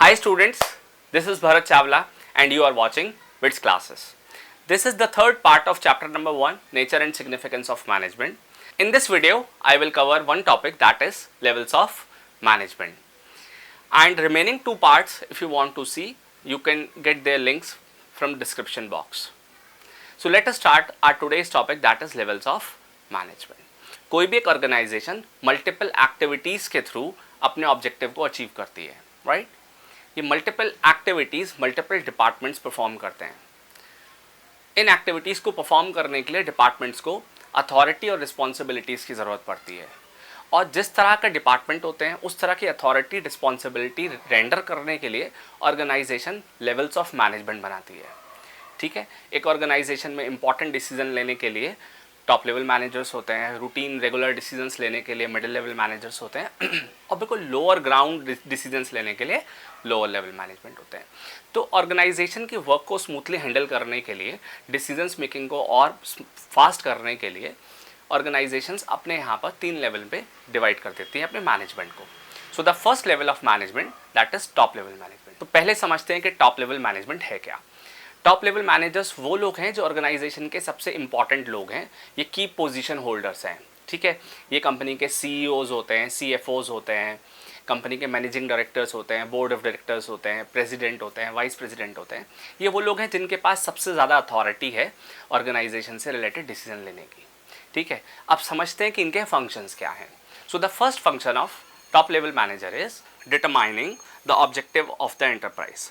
Hi students, this is Bharat Chawla and you are watching WITS classes. This is the third part of chapter number 1, Nature and Significance of Management. In this video, I will cover one topic, that is levels of management. And remaining two parts, if you want to see, you can get their links from description box. So let us start our today's topic, that is levels of management. कोई भी एक organisation multiple activities के through अपने objective को achieve करती है, right? ये multiple activities multiple departments perform करते हैं. इन एक्टिविटीज़ को परफॉर्म करने के लिए डिपार्टमेंट्स को अथॉरिटी और रिस्पॉन्सिबिलिटीज़ की ज़रूरत पड़ती है, और जिस तरह का डिपार्टमेंट होते हैं उस तरह की अथॉरिटी रिस्पॉन्सिबिलिटी रेंडर करने के लिए ऑर्गेनाइजेशन लेवल्स ऑफ मैनेजमेंट बनाती है. ठीक है, एक ऑर्गेनाइजेशन में इंपॉर्टेंट डिसीजन लेने के लिए टॉप लेवल मैनेजर्स होते हैं, रूटीन रेगुलर डिसीजंस लेने के लिए मिडिल लेवल मैनेजर्स होते हैं और बिल्कुल लोअर ग्राउंड डिसीजंस लेने के लिए लोअर लेवल मैनेजमेंट होते हैं. तो ऑर्गेनाइजेशन की वर्क को स्मूथली हैंडल करने के लिए, डिसीजंस मेकिंग को और फास्ट करने के लिए ऑर्गेनाइजेशंस अपने यहाँ पर 3 लेवल पे डिवाइड कर देती है अपने मैनेजमेंट को. सो the first level of management that is top level management. तो पहले समझते हैं कि टॉप लेवल मैनेजमेंट है क्या. टॉप लेवल मैनेजर्स वो लोग हैं जो ऑर्गेनाइजेशन के सबसे इंपॉर्टेंट लोग हैं. ये की पोजीशन होल्डर्स हैं. ठीक है, ये कंपनी के सीईओज होते हैं, सीएफओज होते हैं, कंपनी के मैनेजिंग डायरेक्टर्स होते हैं, बोर्ड ऑफ डायरेक्टर्स होते हैं, प्रेसिडेंट होते हैं, वाइस प्रेसिडेंट होते हैं. ये वो लोग हैं जिनके पास सबसे ज़्यादा अथॉरिटी है ऑर्गेनाइजेशन से रिलेटेड डिसीजन लेने की. ठीक है, अब समझते हैं कि इनके फंक्शंस क्या हैं. So the first function of top level manager is determining the objective of the enterprise.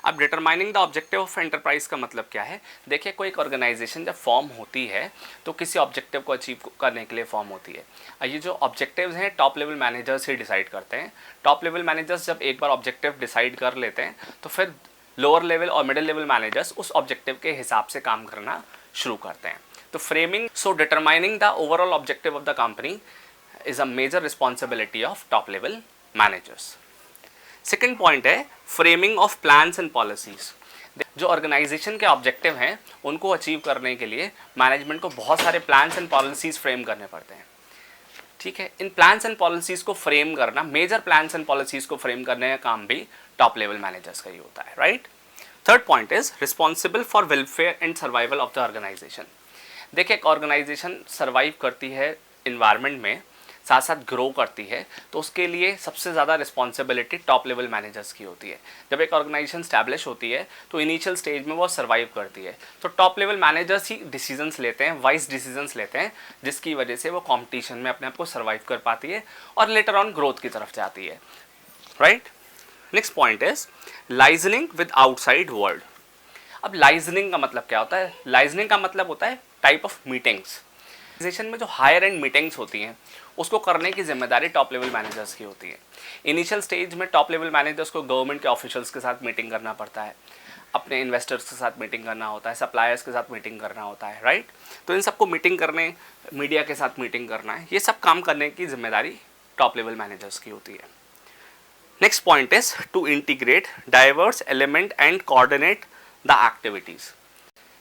अब determining the objective of enterprise का मतलब क्या है? देखिए, कोई एक ऑर्गेनाइजेशन जब फॉर्म होती है तो किसी ऑब्जेक्टिव को अचीव करने के लिए फॉर्म होती है. ये जो ऑब्जेक्टिव्स हैं टॉप लेवल मैनेजर्स ही डिसाइड करते हैं. टॉप लेवल मैनेजर्स जब एक बार ऑब्जेक्टिव डिसाइड कर लेते हैं तो फिर लोअर लेवल और मिडिल लेवल मैनेजर्स उस ऑब्जेक्टिव के हिसाब से काम करना शुरू करते हैं. तो framing, so determining the overall objective of the company is a major responsibility of top level managers. Second point है framing of plans and policies. जो ऑर्गेनाइजेशन के ऑब्जेक्टिव हैं उनको अचीव करने के लिए मैनेजमेंट को बहुत सारे प्लान्स एंड पॉलिसीज फ्रेम करने पड़ते हैं. ठीक है, इन प्लान्स एंड पॉलिसीज को फ्रेम करना, मेजर प्लान्स एंड पॉलिसीज को फ्रेम करने का काम भी टॉप लेवल मैनेजर्स का ही होता है, right? Third point is responsible for welfare and survival of the organisation. देखिए, एक ऑर्गेनाइजेशन सर्वाइव करती है इन्वायरमेंट में, साथ साथ ग्रो करती है, तो उसके लिए सबसे ज़्यादा रिस्पॉन्सिबिलिटी टॉप लेवल मैनेजर्स की होती है. जब एक ऑर्गेनाइजेशन स्टैब्लिश होती है तो इनिशियल स्टेज में वो सर्वाइव करती है, तो टॉप लेवल मैनेजर्स ही डिसीजंस लेते हैं, वाइज डिसीजंस लेते हैं, जिसकी वजह से वो कंपटीशन में अपने आप को सर्वाइव कर पाती है और लेटर ऑन ग्रोथ की तरफ जाती है, right? Next point is liaisoning with outside world. अब लाइजनिंग का मतलब क्या होता है? लाइजनिंग का मतलब होता है टाइप ऑफ मीटिंग्स. ऑर्गेनाइजेशन में जो हायर एंड मीटिंग्स होती हैं उसको करने की जिम्मेदारी टॉप लेवल मैनेजर्स की होती है. इनिशियल स्टेज में टॉप लेवल मैनेजर्स को गवर्नमेंट के ऑफिशियल्स के साथ मीटिंग करना पड़ता है, अपने इन्वेस्टर्स के साथ मीटिंग करना होता है, सप्लायर्स के साथ मीटिंग करना होता है, राइट? तो इन सबको मीटिंग करने, मीडिया के साथ मीटिंग करना है, ये सब काम करने की जिम्मेदारी टॉप लेवल मैनेजर्स की होती है. Next point is to integrate diverse element and coordinate the activities.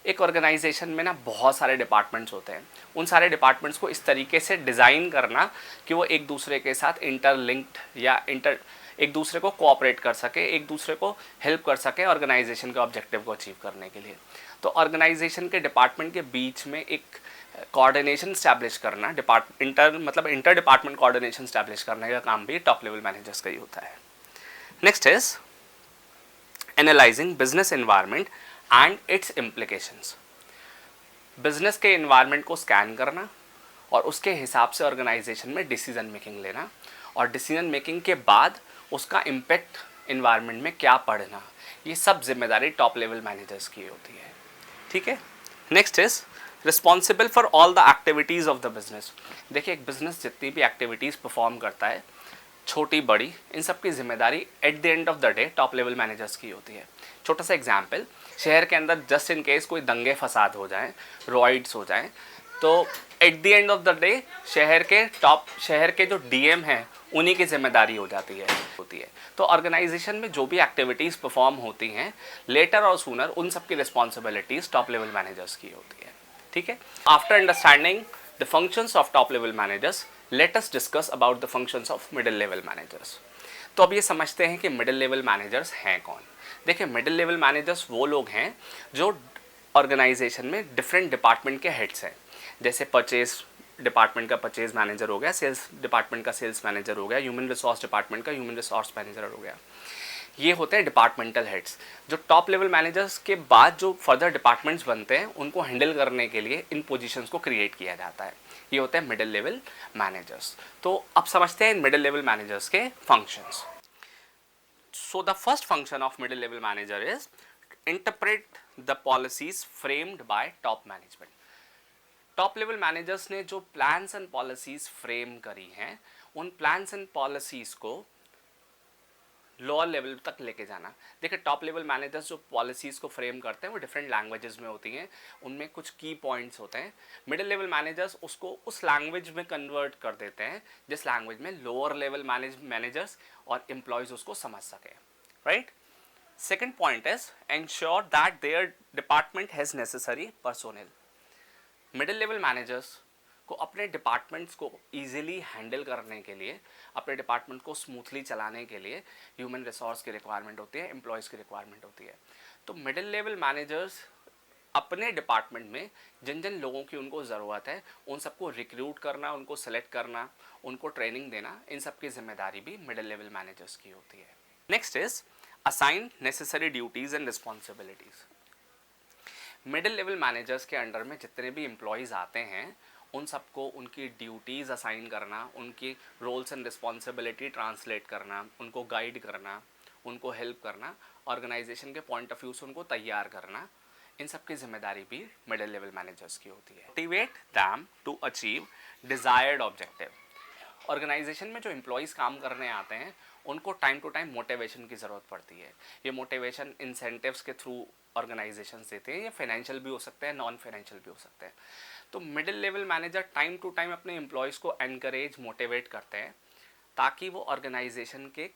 एक ऑर्गेनाइजेशन में ना बहुत सारे डिपार्टमेंट्स होते हैं. उन सारे डिपार्टमेंट्स को इस तरीके से डिज़ाइन करना कि वो एक दूसरे के साथ इंटरलिंक्ड या एक दूसरे को कोऑपरेट कर सके, एक दूसरे को हेल्प कर सके ऑर्गेनाइजेशन के ऑब्जेक्टिव को अचीव करने के लिए. तो ऑर्गेनाइजेशन के डिपार्टमेंट के बीच में एक कोऑर्डिनेशन स्टैब्लिश करना, इंटर डिपार्टमेंट कोऑर्डिनेशन स्टैब्लिश करने का काम भी टॉप लेवल मैनेजर्स का ही होता है. Next is analysing business environment and it's implications. Business के इन्वायरमेंट को स्कैन करना और उसके हिसाब से ऑर्गेनाइजेशन में डिसीजन मेकिंग लेना, और डिसीजन मेकिंग के बाद उसका इम्पैक्ट इन्वायरमेंट में क्या पड़ना, ये सब जिम्मेदारी टॉप लेवल मैनेजर्स की होती है. ठीक है, next is responsible for all the activities of the business. देखिए, एक बिजनेस जितनी भी एक्टिविटीज़ परफॉर्म करता है, छोटी बड़ी, इन सब की जिम्मेदारी eight the end of the day top level managers की होती है. छोटा सा एग्जाम्पल, शहर के अंदर जस्ट इन केस कोई दंगे फसाद हो जाएं, रॉइड्स हो जाएं, तो eight the end of the day शहर के जो डीएम हैं उन्हीं की जिम्मेदारी होती है. तो ऑर्गेनाइजेशन में जो भी एक्टिविटीज़ परफॉर्म होती हैं, लेटर और सूनर उन सब की रिस्पॉन्सिबिलिटीज़ टॉप लेवल मैनेजर्स की होती है. ठीक है, after understanding the functions of top level managers, let us discuss about the functions of middle level managers. तो अब ये समझते हैं कि मिडिल लेवल मैनेजर्स हैं कौन। देखिए, मिडिल लेवल मैनेजर्स वो लोग हैं जो ऑर्गेनाइजेशन में डिफरेंट डिपार्टमेंट के हेड्स हैं। जैसे परचेज डिपार्टमेंट का परचेज मैनेजर हो गया, सेल्स डिपार्टमेंट का सेल्स मैनेजर हो गया, ह्यूमन रिसोर्स डिपार्टमेंट का ह्यूमन रिसोर्स मैनेजर हो गया। ये होते हैं डिपार्टमेंटल हेड्स। जो टॉप लेवल मैनेजर्स के बाद जो फर्दर डिपार्टमेंट्स बनते हैं उनको हैंडल करने के लिए इन पोजीशंस को क्रिएट किया जाता है। ये होते हैं मिडिल लेवल मैनेजर्स। तो अब समझते हैं मिडिल लेवल मैनेजर्स के functions. So the first function of middle level manager is interpret the policies framed bye top management. Top level managers ने जो प्लान्स एंड पॉलिसीज फ्रेम करी हैं, उन प्लान्स एंड पॉलिसीज को लोअर लेवल तक लेके जाना। देखिए, टॉप लेवल मैनेजर्स जो पॉलिसीज़ को फ्रेम करते हैं वो डिफरेंट लैंग्वेजेस में होती हैं, उनमें कुछ की पॉइंट्स होते हैं। मिडिल लेवल मैनेजर्स उसको उस लैंग्वेज में कन्वर्ट कर देते हैं जिस लैंग्वेज में लोअर लेवल मैनेजर्स और एम्प्लॉयज़ उसको समझ सकें, right. Second point is ensure that there department has necessary personnel. Middle level managers को अपने डिपार्टमेंट्स को ईजिली हैंडल करने के लिए, अपने डिपार्टमेंट को स्मूथली चलाने के लिए ह्यूमन रिसोर्स की रिक्वायरमेंट होती है, एम्प्लॉयज़ की रिक्वायरमेंट होती है। तो मिडिल लेवल मैनेजर्स अपने डिपार्टमेंट में जिन जिन लोगों की उनको ज़रूरत है उन सबको रिक्रूट करना, उनको सेलेक्ट करना, उनको ट्रेनिंग देना, इन सब की जिम्मेदारी भी मिडिल लेवल मैनेजर्स की होती है। Next is assign necessary duties and responsibilities. Middle level managers के अंडर में जितने भी एम्प्लॉयज़ आते हैं उन सबको उनकी ड्यूटीज़ असाइन करना, उनकी रोल्स एंड रिस्पॉन्सिबिलिटी ट्रांसलेट करना, उनको गाइड करना, उनको हेल्प करना, ऑर्गेनाइजेशन के पॉइंट ऑफ व्यू से उनको तैयार करना, इन सब की जिम्मेदारी भी मिडिल लेवल मैनेजर्स की होती है। Motivate them to achieve desired objective. Organisation में जो एम्प्लॉयज़ काम करने आते हैं उनको टाइम टू टाइम मोटिवेशन की ज़रूरत पड़ती है। ये मोटिवेशन इंसेंटिव्स के थ्रू ऑर्गेनाइजेशन देते हैं, या फाइनेंशियल भी हो सकते हैं, नॉन फाइनेंशियल भी हो सकते हैं। तो middle level manager time to time अपने एम्प्लॉयज़ को एनकरेज, मोटिवेट करते हैं ताकि वो ऑर्गेनाइजेशन के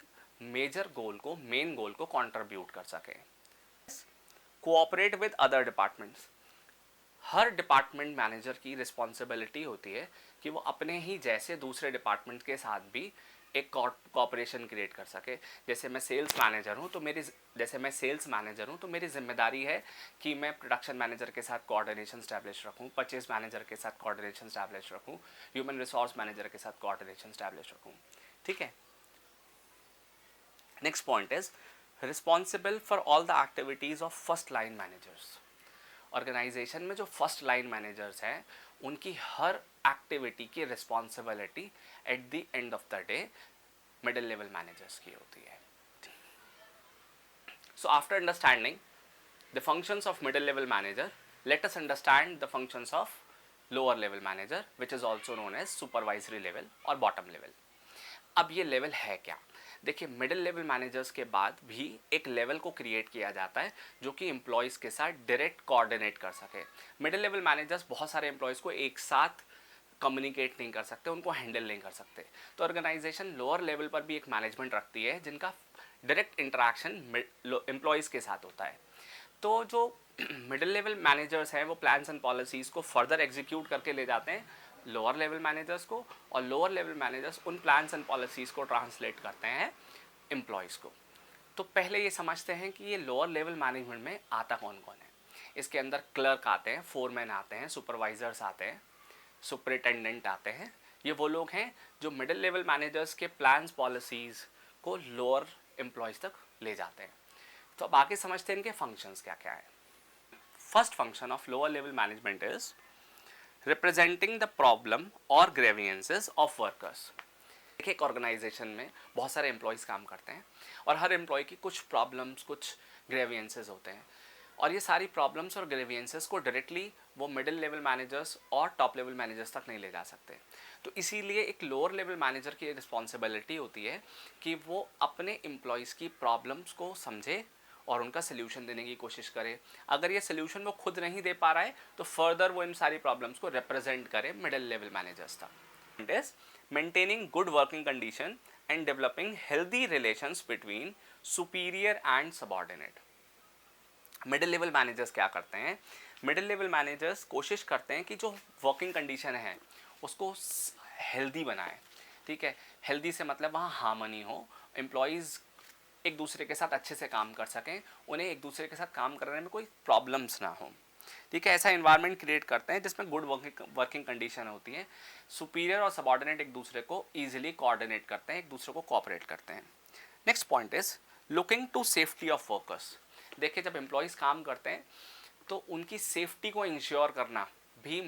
मेजर गोल को, मेन गोल को कंट्रीब्यूट कर सकें। Cooperate with other departments. Her department manager की रिस्पॉन्सिबिलिटी होती है कि वो अपने ही जैसे दूसरे डिपार्टमेंट के साथ भी एक कॉपरेशन क्रिएट कर सके। जैसे मैं सेल्स मैनेजर हूँ तो मेरी जिम्मेदारी है कि मैं प्रोडक्शन मैनेजर के साथ कोऑर्डिनेशन स्टैब्लिश रखूँ, परचेज मैनेजर के साथ कोऑर्डिनेशन स्टैब्लिश रखूँ, ह्यूमन रिसोर्स मैनेजर के साथ कोऑर्डिनेशन स्टैब्लिश रखूँ, ठीक है। Next point is responsible for all the activities of first line managers. Organisation में जो फर्स्ट लाइन मैनेजर्स हैं उनकी हर एक्टिविटी की responsibility at the end of the day middle level managers की होती है। So after understanding the functions of middle level manager, let us understand the functions of lower level manager which is also known as supervisory level और bottom level. अब ये level है क्या? देखिए, middle level managers के बाद भी एक लेवल को क्रिएट किया जाता है जो कि एम्प्लॉयज़ के साथ डायरेक्ट कोऑर्डिनेट कर सके। मिडिल लेवल मैनेजर्स बहुत सारे एम्प्लॉयज़ को एक साथ कम्युनिकेट नहीं कर सकते, उनको हैंडल नहीं कर सकते। तो ऑर्गेनाइजेशन लोअर लेवल पर भी एक मैनेजमेंट रखती है जिनका डायरेक्ट इंटरेक्शन एम्प्लॉयज़ के साथ होता है। तो जो मिडिल लेवल मैनेजर्स हैं वो प्लान्स एंड पॉलिसीज़ को फर्दर एग्जीक्यूट करके ले जाते हैं लोअर लेवल मैनेजर्स को, और लोअर लेवल मैनेजर्स उन प्लान्स एंड पॉलिसीज़ को ट्रांसलेट करते हैं एम्प्लॉयज़ को। तो पहले ये समझते हैं कि ये लोअर लेवल मैनेजमेंट में आता कौन कौन है। इसके अंदर क्लर्क आते हैं, फोरमैन आते हैं, सुपरवाइजर्स आते हैं, सुपरिटेंडेंट आते हैं। ये वो लोग हैं जो मिडिल लेवल मैनेजर्स के प्लान्स पॉलिसीज़ को लोअर एम्प्लॉयज़ तक ले जाते हैं। तो अब आगे समझते हैं इनके फंक्शंस क्या क्या है। First function of lower level management is representing the problem और ग्रेवियंसेस ऑफ वर्कर्स। एक ऑर्गेनाइजेशन में बहुत सारे एम्प्लॉयज़ काम करते हैं और हर एम्प्लॉय की कुछ प्रॉब्लम्स, कुछ ग्रेवियंसेस होते हैं, और ये सारी प्रॉब्लम्स और ग्रेवियंसेस को डायरेक्टली वो मिडिल लेवल मैनेजर्स और टॉप लेवल मैनेजर्स तक नहीं ले जा सकते। तो इसीलिए एक लोअर लेवल मैनेजर की रिस्पॉन्सिबिलिटी होती है कि वो अपने एम्प्लॉयज़ की प्रॉब्लम्स को समझे और उनका सोल्यूशन देने की कोशिश करे। अगर ये सोल्यूशन वो खुद नहीं दे पा रहा है तो फर्दर वो इन सारी प्रॉब्लम्स को रिप्रेजेंट करे मिडिल लेवल मैनेजर्स तक। Is maintaining good working condition and developing healthy relations between superior and subordinate. Middle level managers क्या करते हैं? मिडिल लेवल मैनेजर्स कोशिश करते हैं कि जो वर्किंग कंडीशन है उसको हेल्दी बनाएं, ठीक है। हेल्दी से मतलब वहाँ हार्मनी हो, एम्प्लॉयज़ एक दूसरे के साथ अच्छे से काम कर सकें, उन्हें एक दूसरे के साथ काम करने में कोई प्रॉब्लम्स ना हो। ठीक है, ऐसा इन्वायरमेंट क्रिएट करते हैं जिसमें गुड वर्किंग कंडीशन होती है। सुपीरियर और सबऑर्डिनेट एक दूसरे को ईजिली कोऑर्डिनेट करते हैं, एक दूसरे को कोऑपरेट करते हैं। Next point is looking to safety of workers. देखिए, जब एम्प्लॉयज़ काम करते हैं तो उनकी सेफ्टी को इंश्योर करना भी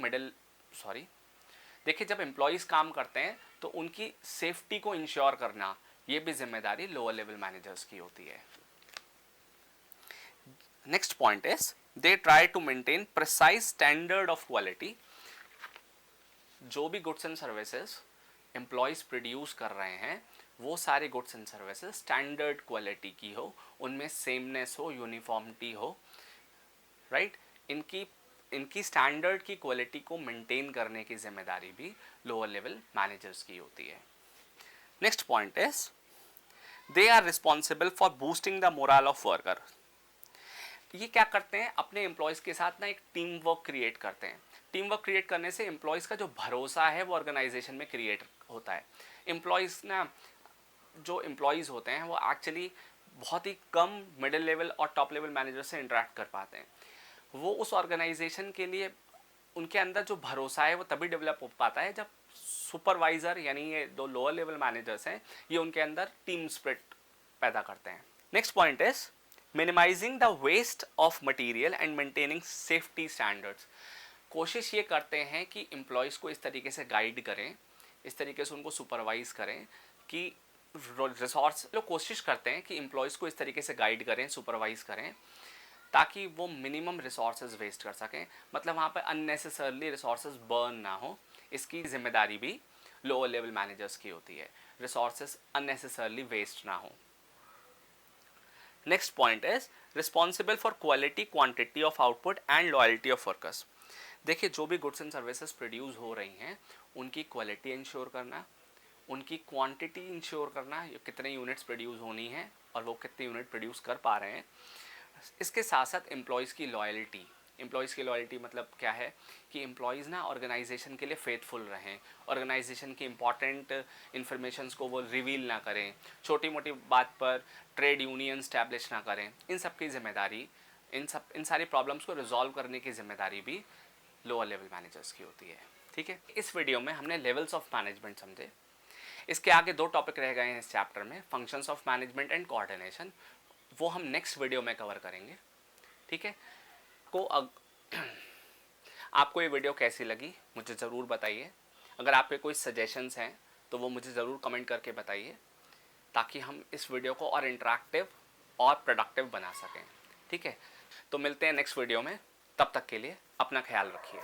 देखिए, जब एम्प्लॉयज़ काम करते हैं तो उनकी सेफ्टी को इंश्योर करना ये भी जिम्मेदारी लोअर लेवल मैनेजर्स की होती है। Next point is they try to maintain precise standard of quality. जो भी goods and services employees produce कर रहे हैं वो सारे goods and services standard quality की हो, उनमें सेमनेस हो, यूनिफॉर्मिटी हो, राइट। इनकी स्टैंडर्ड की क्वालिटी को मेंटेन करने की जिम्मेदारी भी लोअर लेवल मैनेजर्स की होती है। Next point is they are responsible for boosting the morale of worker. ये क्या करते हैं, अपने एम्प्लॉयज़ के साथ ना एक टीम वर्क क्रिएट करते हैं। टीम वर्क क्रिएट करने से एम्प्लॉयज़ का जो भरोसा है वो ऑर्गेनाइजेशन में क्रिएट होता है। एम्प्लॉयज़ ना, जो एम्प्लॉयज़ होते हैं वो एक्चुअली बहुत ही कम मिडिल लेवल और टॉप लेवल मैनेजर से इंटरेक्ट कर पाते हैं। वो उस ऑर्गेनाइजेशन के लिए उनके अंदर जो भरोसा है वो तभी डेवलप हो पाता है जब सुपरवाइज़र यानी ये दो लोअर लेवल मैनेजर्स हैं, ये उनके अंदर टीम स्पिरिट पैदा करते हैं। Next point is minimising the waste of material and maintaining safety standards. कोशिश ये करते हैं कि एम्प्लॉयज़ को इस तरीके से गाइड करें, इस तरीके से उनको सुपरवाइज़ करें कि रिसोर्स लोग कोशिश करते हैं कि एम्प्लॉयज़ को इस तरीके से गाइड करें, सुपरवाइज़ करें ताकि वो मिनिमम रिसोर्सेज वेस्ट कर सकें। मतलब वहाँ पर अननेसेसरली रिसोर्सेज बर्न ना हो, इसकी जिम्मेदारी भी लोअर लेवल मैनेजर्स की होती है, रिसोर्सेज अननेसेसरली वेस्ट ना हो। Next point is responsible for quality, quantity of output and loyalty of workers. देखिए, जो भी गुड्स एंड सर्विसेज प्रोड्यूस हो रही हैं उनकी क्वालिटी इंश्योर करना, उनकी क्वांटिटी इंश्योर करना, कितने यूनिट्स प्रोड्यूस होनी है और वो कितने यूनिट प्रोड्यूस कर पा रहे हैं। इसके साथ साथ एम्प्लॉयज़ की लॉयल्टी मतलब क्या है कि एम्प्लॉयज़ ना ऑर्गेनाइजेशन के लिए फेथफुल रहें, ऑर्गेनाइजेशन की इंपॉर्टेंट इन्फॉर्मेशंस को वो रिवील ना करें, छोटी मोटी बात पर ट्रेड यूनियन स्टैब्लिश ना करें। इन सब की जिम्मेदारी, इन सारी प्रॉब्लम्स को रिजॉल्व करने की जिम्मेदारी भी लोअर लेवल मैनेजर्स की होती है। ठीक है, इस वीडियो में हमने लेवल्स ऑफ मैनेजमेंट समझे। इसके आगे 2 टॉपिक रह गए हैं इस चैप्टर में, functions of management and coordination. वो हम नेक्स्ट वीडियो में कवर करेंगे। ठीक है, आपको ये वीडियो कैसी लगी मुझे ज़रूर बताइए। अगर आपके कोई सजेशंस हैं तो वो मुझे ज़रूर कमेंट करके बताइए ताकि हम इस वीडियो को और इंटरेक्टिव और प्रोडक्टिव बना सकें। ठीक है, तो मिलते हैं नेक्स्ट वीडियो में, तब तक के लिए अपना ख्याल रखिए।